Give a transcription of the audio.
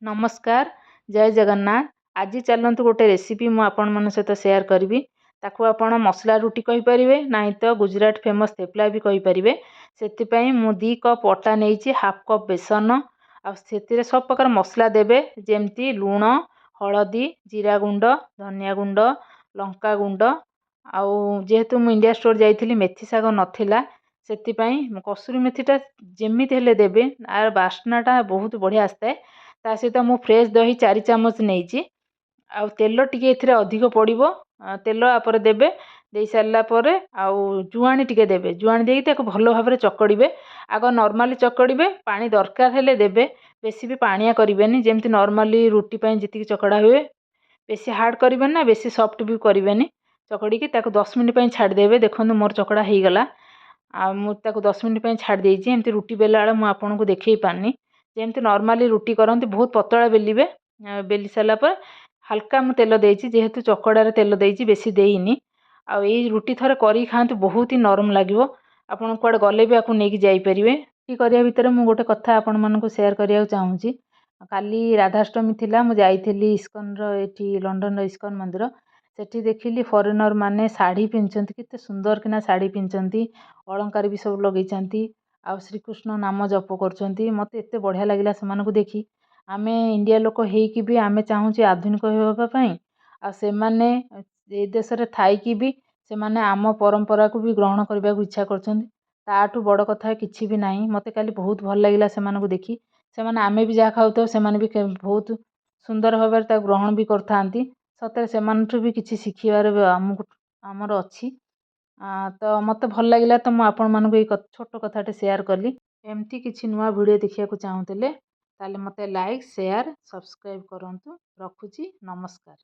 नमस्कार जय जगन्नाथ। आज चलतु गोटे रेसिपी मु आपण मन सहित शेयर करी। ताकू आपण मसला रुटी कहींपर ना तो गुजरात फेमस थेपला भी कहींपर। से मु 2 कप अटा नहीं, हाफ कप बेसन आते सब प्रकार मसला देवे जमती लुण, हलदी, जीरा गुंड, धनिया गुंड, लंका गुंड। जेहेतु मु इंडिया स्टोर जाइली मेथी शाग नाला से कसूरी मेथीटा जमी हेले देवे। आर बास्नाटा बहुत बढ़िया आसता है। ता सहित मु फ्रेश दही 4 चामच नहीं। आउ तेल टिके एथिरे अधिक पड़िबो। तेल आपर देबे। दे सारला परे जुआणी टिके देबे। जुआणी देकी ताको भलो भाबरे चकड़िबे। आग नॉर्मली चकड़िबे, पानी दरकार हेले देबे। बेसी भी पानिया करिवेनी, जेमति नॉर्मली रुटी पई जितिकी चकड़ा हुए। बेसी हार्ड करिवेनी ना बेसी सॉफ्ट भी करिवेनी। चकड़िकी ताको 10 मिनिट पई छाड़ देबे। देखंतु मोर चकड़ा हेई गला। मु ताको 10 मिनिट पई छाड़ देइछि। एमति रुटी बेला वाला मु आपनको देखै पानी। जेमति नॉर्मली रुटी करंती बहुत पतला बेलिबे। बेली सारा पर हल्का मु तेल देइछि, जेहेतु चकड़ारे तेल देइछि बेसी देइनी। एई रुटी थरे करी खांतु बहुत ही नरम लागिवो। आपण कुआडे गले भी आकु नेकी जाई परिवे। रुटी करिया भितर मु गोटे कथा आपण मानको शेयर करिया चाहूछि। काली राधाष्टमी थिला, मु जाइथिली इस्कन रो एठी लंडन रो इस्कन मंदिर। सेठी देखिली फॉरेनर माने साड़ी पिनचंती, केते सुंदर किना साड़ी पिनचंती, अलंकार भी सब लगेइचंती। श्रीकृष्ण नाम जप करचंती। मते एते बढ़िया लागिला सेमानकु देखी। आमे इंडिया लोक हेइकी भी आमे चाहूचे आधुनिक होबा पई। से माने ए देश रे थाइकी भी से माने आम परंपरा को भी ग्रहण करबा को इच्छा करचंती। ताठू बड़ कथा किछि भी नाही। मते काली बहुत भल लागिला सेमानकु देखी। से माने आमे भी जा खाउतो से माने भी बहुत सुंदर भाबरे ता ग्रहण भी करथांती। सतरे सेमानठू भी किछि शिखिबार हमकु हमर अछि। तो मते भल लागिला, तो मु आपण मानको ए छोटो कथाटे शेयर कली। एमती किछि नुआ वीडियो देखिया को चाहूतले ताले मते लाइक शेयर सब्सक्राइब करंतु। रखुची नमस्कार।